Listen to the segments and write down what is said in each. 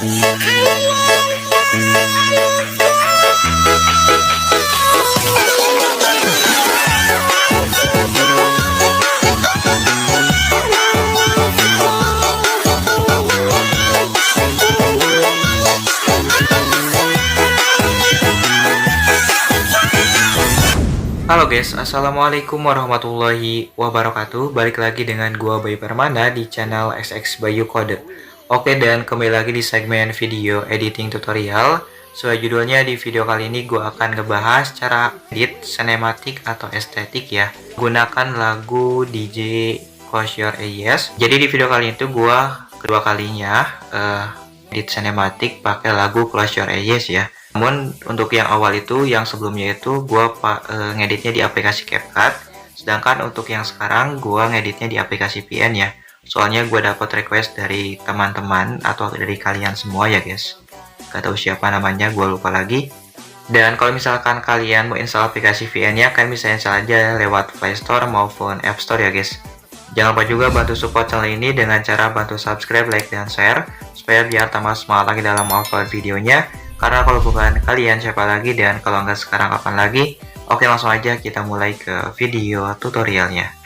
Halo guys, assalamualaikum warahmatullahi wabarakatuh. Balik lagi dengan gua Bayu Permana di channel XX Bayu Kode. Oke, dan kembali lagi di segmen video editing tutorial. Sesuai judulnya, di video kali ini gua akan ngebahas cara edit sinematik atau estetik ya, gunakan lagu DJ Close Your Eyes. Jadi di video kali itu gua kedua kalinya edit sinematik pakai lagu Close Your Eyes ya. Namun untuk yang awal itu, yang sebelumnya itu gua ngeditnya di aplikasi CapCut, sedangkan untuk yang sekarang gua ngeditnya di aplikasi VN ya. Soalnya gua dapat request dari teman-teman atau dari kalian semua ya guys. Gak tahu siapa namanya, gua lupa lagi. Dan kalau misalkan kalian mau install aplikasi VN-nya, kalian bisa install aja lewat Play Store maupun App Store ya guys. Jangan lupa juga bantu support channel ini dengan cara bantu subscribe, like, dan share, supaya biar tambah semangat lagi dalam upload videonya. Karena kalau bukan kalian siapa lagi, dan kalau nggak sekarang kapan lagi. Oke, langsung aja kita mulai ke video tutorialnya.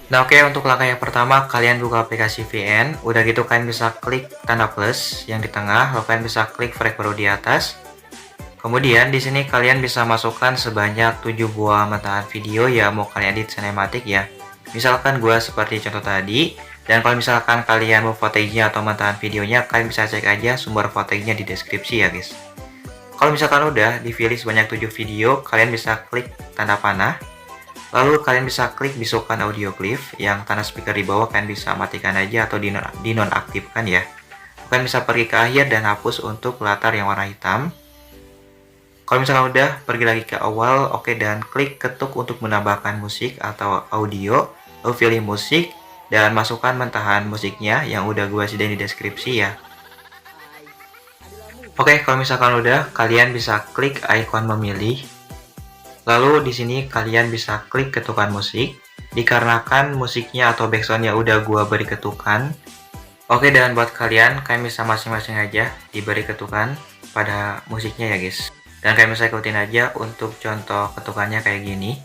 Nah oke, untuk langkah yang pertama, kalian buka aplikasi VN. Udah gitu kalian bisa klik tanda plus yang di tengah, lalu kalian bisa klik frame baru di atas. Kemudian di sini kalian bisa masukkan sebanyak 7 buah mentahan video ya, mau kalian edit sinematik ya. Misalkan gua seperti contoh tadi. Dan kalau misalkan kalian mau footage-nya atau mentahan videonya, kalian bisa cek aja sumber footage-nya di deskripsi ya guys. Kalau misalkan udah dipilih sebanyak 7 video, kalian bisa klik tanda panah. Lalu kalian bisa klik bisukan audio clip yang tanda speaker di bawah, kalian bisa matikan aja atau dinonaktifkan ya. Kalian bisa pergi ke akhir dan hapus untuk latar yang warna hitam. Kalau misalkan udah, pergi lagi ke awal, oke, dan klik ketuk untuk menambahkan musik atau audio, lalu pilih musik. Dan masukkan mentahan musiknya yang udah gue sediain di deskripsi ya. Oke, kalau misalkan udah, kalian bisa klik icon memilih. Lalu di sini kalian bisa klik ketukan musik. Dikarenakan musiknya atau backsoundnya udah gue beri ketukan. Oke, dan buat kalian bisa masing-masing aja diberi ketukan pada musiknya ya guys. Dan kalian bisa ikutin aja untuk contoh ketukannya kayak gini.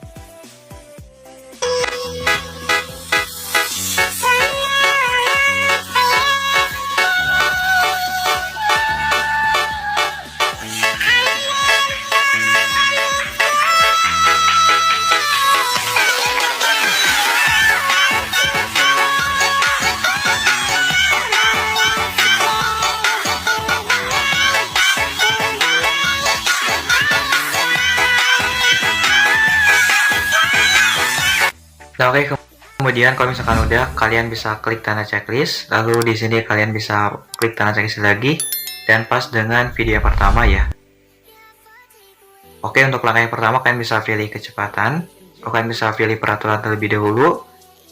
Nah oke, kemudian kalau misalkan udah, kalian bisa klik tanda checklist. Lalu di sini kalian bisa klik tanda checklist lagi dan pas dengan video yang pertama ya. Oke, untuk langkah yang pertama kalian bisa pilih kecepatan. Kalian bisa pilih peraturan terlebih dahulu.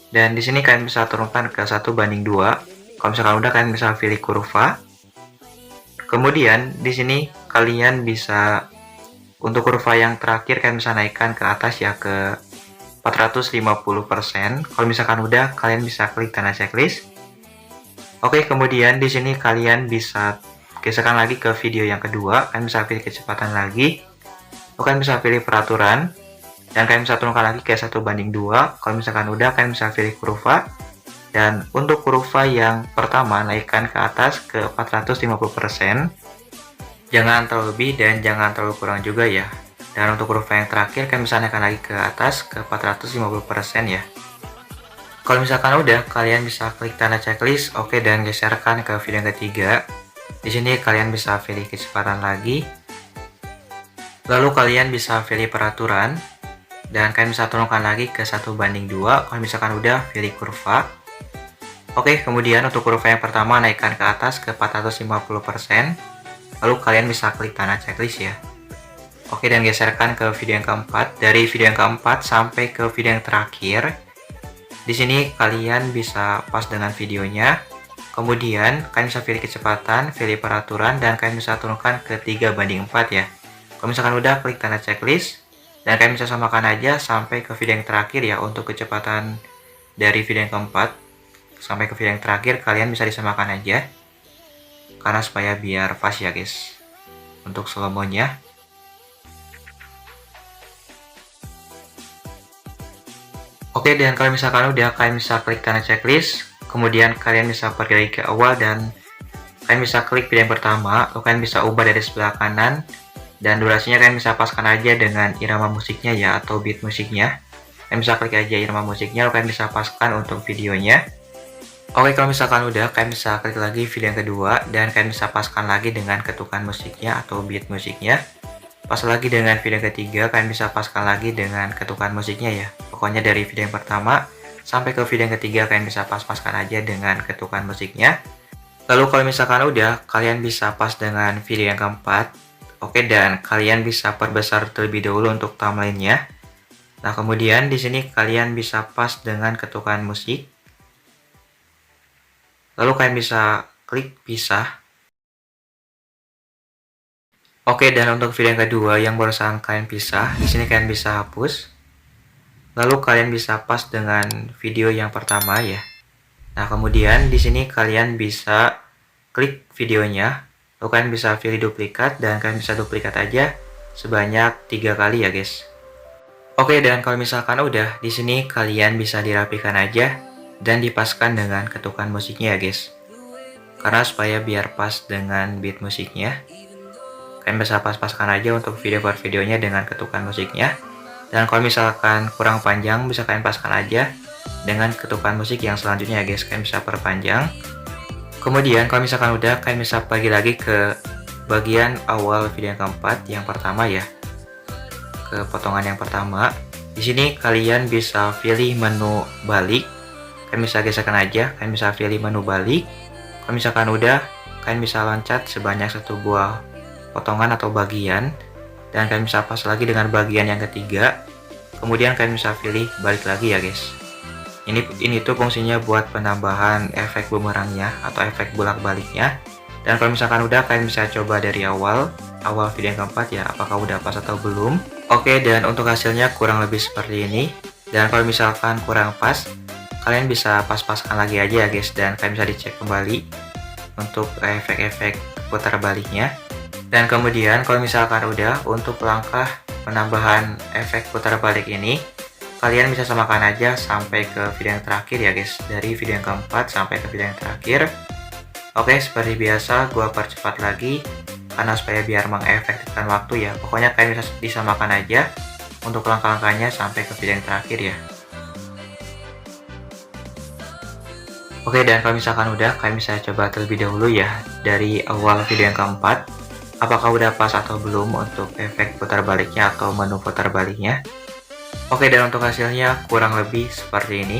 Dan di sini kalian bisa turunkan ke 1:2. Kalau misalkan udah, kalian bisa pilih kurva. Kemudian di sini kalian bisa, untuk kurva yang terakhir kalian bisa naikkan ke atas ya, ke 450%. Kalau misalkan udah, kalian bisa klik tanda checklist. Oke, kemudian di sini kalian bisa geserkan lagi ke video yang kedua. Kalian bisa pilih kecepatan lagi. Kalian bisa pilih peraturan. Dan kalian bisa turunkan lagi ke 1:2. Kalau misalkan udah, kalian bisa pilih kurva. Dan untuk kurva yang pertama, naikkan ke atas ke 450%. Jangan terlalu lebih dan jangan terlalu kurang juga ya. Dan untuk kurva yang terakhir, kalian bisa naikkan lagi ke atas ke 450% ya. Kalau misalkan udah, kalian bisa klik tanda checklist, oke, dan geserkan ke video yang ketiga. Di sini kalian bisa pilih kecepatan lagi. Lalu kalian bisa pilih peraturan. Dan kalian bisa turunkan lagi ke 1:2. Kalau misalkan udah, pilih kurva. Oke, kemudian untuk kurva yang pertama, naikkan ke atas ke 450%. Lalu kalian bisa klik tanda checklist ya. Oke, dan geserkan ke video yang keempat. Dari video yang keempat sampai ke video yang terakhir. Di sini kalian bisa pas dengan videonya. Kemudian kalian bisa pilih kecepatan, pilih peraturan, dan kalian bisa turunkan ke 3:4 ya. Kalau misalkan udah, klik tanda checklist. Dan kalian bisa samakan aja sampai ke video yang terakhir ya. Untuk kecepatan dari video yang keempat sampai ke video yang terakhir, kalian bisa disamakan aja. karena supaya biar pas ya guys untuk slow mo-nya. Oke, dan kalau misalkan udah, kalian bisa klik tanda checklist, kemudian kalian bisa pergi lagi ke awal dan kalian bisa klik video yang pertama, atau kalian bisa ubah dari sebelah kanan, dan durasinya kalian bisa paskan aja dengan irama musiknya ya, atau beat musiknya. Kalian bisa klik aja irama musiknya, lalu kalian bisa paskan untuk videonya. Oke, kalau misalkan udah, kalian bisa klik lagi video yang kedua, dan kalian bisa paskan lagi dengan ketukan musiknya atau beat musiknya. Pas lagi dengan video ketiga, kalian bisa paskan lagi dengan ketukan musiknya ya. Pokoknya dari video yang pertama sampai ke video yang ketiga, kalian bisa pas-paskan aja dengan ketukan musiknya. Lalu kalau misalkan udah, kalian bisa pas dengan video yang keempat. Oke, dan kalian bisa perbesar terlebih dahulu untuk timelinenya. Nah, kemudian di sini kalian bisa pas dengan ketukan musik. Lalu kalian bisa klik pisah. Oke, dan untuk video yang kedua yang barusan kalian pisah, di sini kalian bisa hapus. Lalu kalian bisa pas dengan video yang pertama ya. Nah, kemudian di sini kalian bisa klik videonya. Lalu kalian bisa pilih duplikat dan kalian bisa duplikat aja sebanyak 3 kali ya, guys. Oke, dan kalau misalkan udah, di sini kalian bisa dirapikan aja dan dipaskan dengan ketukan musiknya ya, guys. Karena supaya biar pas dengan beat musiknya. Kalian bisa pas-paskan aja untuk video per videonya dengan ketukan musiknya. Dan kalau misalkan kurang panjang, bisa kalian paskan aja dengan ketukan musik yang selanjutnya ya guys. Kalian bisa perpanjang. Kemudian kalau misalkan udah, kalian bisa pergi lagi ke bagian awal video yang keempat, yang pertama ya, ke potongan yang pertama. Di sini kalian bisa pilih menu balik. Kalian bisa geserkan aja. Kalian bisa pilih menu balik. Kalau misalkan udah, kalian bisa loncat sebanyak 1 buah potongan atau bagian, dan kalian bisa pas lagi dengan bagian yang ketiga. Kemudian kalian bisa pilih balik lagi ya guys. Ini tuh fungsinya buat penambahan efek bumerangnya atau efek bolak-baliknya. Dan kalau misalkan udah, kalian bisa coba dari awal video yang keempat ya, apakah udah pas atau belum. Oke, dan untuk hasilnya kurang lebih seperti ini. Dan kalau misalkan kurang pas, kalian bisa pas-paskan lagi aja ya guys, dan kalian bisa dicek kembali untuk efek-efek putar baliknya. Dan kemudian kalau misalkan udah, untuk langkah penambahan efek putar balik ini, kalian bisa samakan aja sampai ke video yang terakhir ya guys. Dari video yang keempat sampai ke video yang terakhir. Oke, seperti biasa gua percepat lagi karena supaya biar mengefektifkan waktu ya. Pokoknya kalian bisa disamakan aja untuk langkah-langkahnya sampai ke video yang terakhir ya. Oke, dan kalau misalkan udah, kalian bisa coba terlebih dahulu ya dari awal video yang keempat. Apakah udah pas atau belum untuk efek putar baliknya atau menu putar baliknya. Oke, dan untuk hasilnya kurang lebih seperti ini.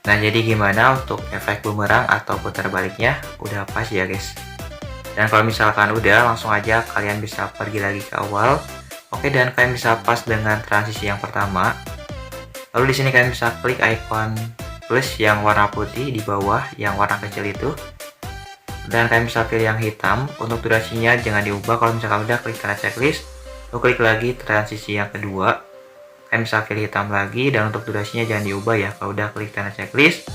Nah, jadi gimana untuk efek bumerang atau putar baliknya? Udah pas ya guys. Dan kalau misalkan udah, langsung aja kalian bisa pergi lagi ke awal. Oke, dan kalian bisa pas dengan transisi yang pertama. Lalu di sini kalian bisa klik icon plus yang warna putih di bawah, yang warna kecil itu. Dan kalian bisa pilih yang hitam. Untuk durasinya jangan diubah. Kalau misalkan udah, klik tanda checklist, lalu klik lagi transisi yang kedua. Kalian bisa pilih hitam lagi, dan untuk durasinya jangan diubah ya kalau udah klik tanda checklist.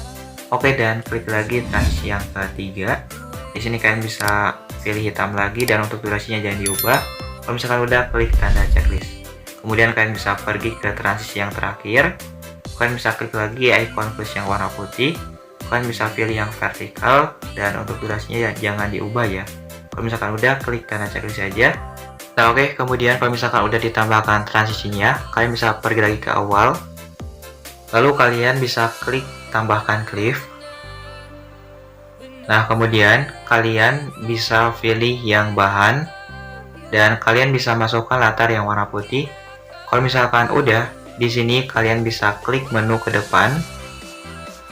Oke, dan klik lagi transisi yang ketiga. Di sini kalian bisa pilih hitam lagi, dan untuk durasinya jangan diubah. Kalau misalkan udah, klik tanda checklist. Kemudian kalian bisa pergi ke transisi yang terakhir. Kalian bisa klik lagi icon plus yang warna putih. Kalian bisa pilih yang vertikal, dan untuk durasinya ya jangan diubah ya. Kalau misalkan udah, klik tanda checklist saja. Nah oke, kemudian kalau misalkan udah ditambahkan transisinya, kalian bisa pergi lagi ke awal. Lalu kalian bisa klik tambahkan clip. Nah kemudian kalian bisa pilih yang bahan, dan kalian bisa masukkan latar yang warna putih. Kalau misalkan udah, di sini kalian bisa klik menu ke depan.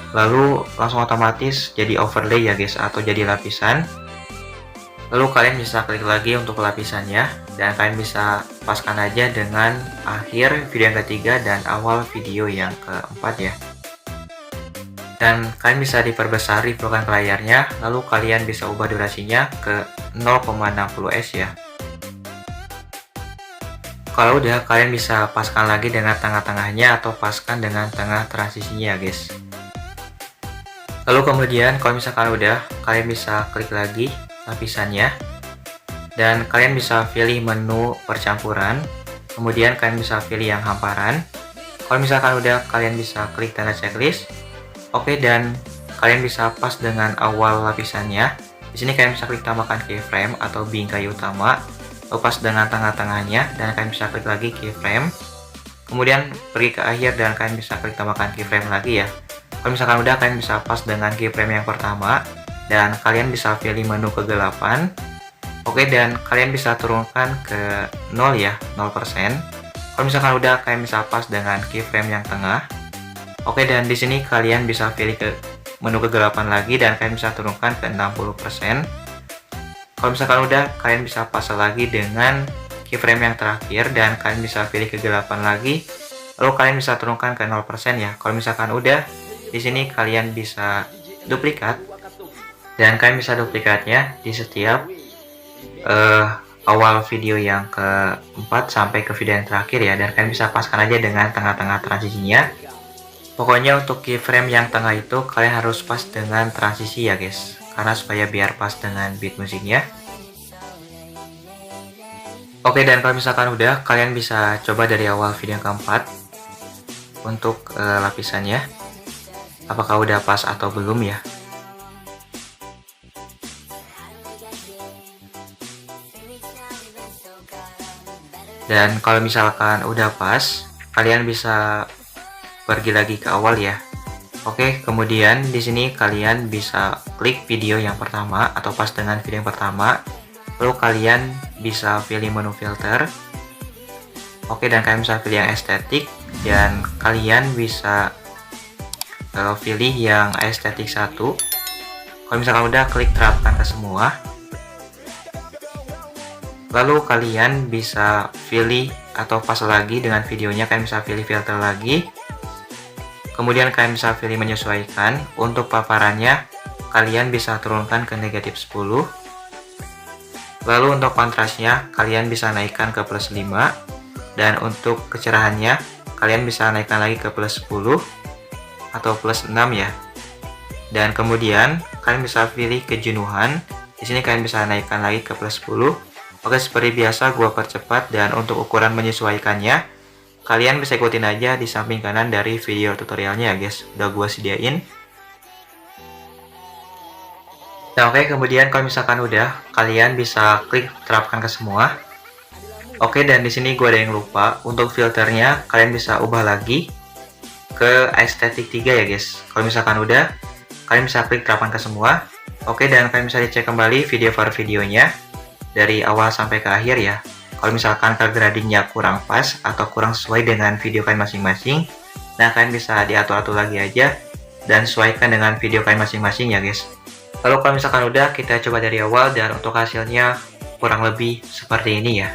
Lalu langsung otomatis jadi overlay ya guys, atau jadi lapisan. Lalu kalian bisa klik lagi untuk lapisannya, dan kalian bisa paskan aja dengan akhir video yang ketiga dan awal video yang keempat ya. Dan kalian bisa diperbesar, dipelukkan ke layarnya. Lalu kalian bisa ubah durasinya ke 0,60s ya. Kalau udah, kalian bisa paskan lagi dengan tengah-tengahnya atau paskan dengan tengah transisinya ya guys. Lalu kemudian kalau misalkan udah, kalian bisa klik lagi lapisannya. Dan kalian bisa pilih menu percampuran. Kemudian kalian bisa pilih yang hamparan. Kalau misalkan udah, kalian bisa klik tanda checklist. Oke, dan kalian bisa pas dengan awal lapisannya. Di sini kalian bisa klik tambahkan keyframe atau bingkai utama. Lalu pas dengan tengah-tengahnya, dan kalian bisa klik lagi keyframe. Kemudian pergi ke akhir dan kalian bisa klik tambahkan keyframe lagi ya. Kalau misalkan udah, kalian bisa pas dengan keyframe yang pertama dan kalian bisa pilih menu kegelapan. Oke, dan kalian bisa turunkan ke 0 ya, 0%. Kalau misalkan udah, kalian bisa pas dengan keyframe yang tengah. Oke, dan di sini kalian bisa pilih ke menu kegelapan lagi dan kalian bisa turunkan ke 60%. Kalau misalkan udah, kalian bisa pas lagi dengan keyframe yang terakhir dan kalian bisa pilih kegelapan lagi. Lalu kalian bisa turunkan ke 0% ya. Kalau misalkan udah, di sini kalian bisa duplikat dan kalian bisa duplikatnya di setiap awal video yang keempat sampai ke video yang terakhir ya, dan kalian bisa paskan aja dengan tengah-tengah transisinya. Pokoknya untuk keyframe yang tengah itu kalian harus pas dengan transisi ya guys, karena supaya biar pas dengan beat musiknya. Oke, dan kalau misalkan udah, kalian bisa coba dari awal video yang keempat untuk lapisannya. Apakah udah pas atau belum ya? Dan kalau misalkan udah pas, kalian bisa pergi lagi ke awal ya. Oke, kemudian di sini kalian bisa klik video yang pertama atau pas dengan video yang pertama. Lalu kalian bisa pilih menu filter. Oke, dan kalian bisa pilih yang estetik dan kalian bisa pilih yang estetik 1. Kalau misalkan udah, klik terapkan ke semua. Lalu kalian bisa pilih atau pas lagi dengan videonya, kalian bisa pilih filter lagi. Kemudian kalian bisa pilih menyesuaikan. Untuk paparannya kalian bisa turunkan ke negatif 10. Lalu untuk kontrasnya kalian bisa naikkan ke plus 5. Dan untuk kecerahannya kalian bisa naikkan lagi ke plus 10 atau plus 6 ya. Dan kemudian kalian bisa pilih kejenuhan. Di sini kalian bisa naikkan lagi ke plus 10. Oke, seperti biasa gua percepat, dan untuk ukuran menyesuaikannya kalian bisa ikutin aja di samping kanan dari video tutorialnya ya guys. Udah gua sediain. Nah, oke, kemudian kalau misalkan udah, kalian bisa klik terapkan ke semua. Oke, dan di sini gua ada yang lupa. Untuk filternya kalian bisa ubah lagi ke estetik 3 ya guys. Kalau misalkan udah, kalian bisa klik terapkan ke semua. Oke, dan kalian bisa dicek kembali video per videonya dari awal sampai ke akhir ya. Kalau misalkan gradingnya kurang pas atau kurang sesuai dengan video kalian masing-masing, nah kalian bisa diatur-atur lagi aja dan sesuaikan dengan video kalian masing-masing ya guys. Lalu kalau misalkan udah, kita coba dari awal, dan untuk hasilnya kurang lebih seperti ini ya.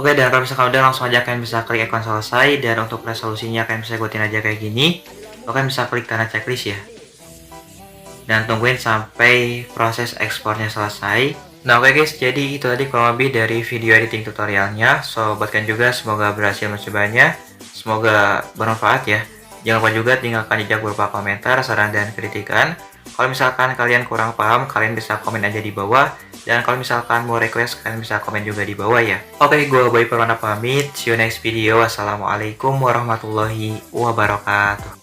Oke, dan kalau misalkan udah, langsung aja kalian bisa klik ikon selesai, dan untuk resolusinya kalian bisa ikutin aja kayak gini. Kalian bisa klik tanda checklist ya, dan tungguin sampai proses ekspornya selesai. Nah oke guys, jadi itu tadi kurang lebih dari video editing tutorialnya. So buat kalian juga, semoga berhasil mencobanya, semoga bermanfaat ya. Jangan lupa juga tinggalkan jejak berupa komentar, saran, dan kritikan. Kalau misalkan kalian kurang paham, kalian bisa komen aja di bawah. Dan kalau misalkan mau request, kalian bisa komen juga di bawah ya. Oke, gue Boy Permana pamit. See you next video. Wassalamualaikum warahmatullahi wabarakatuh.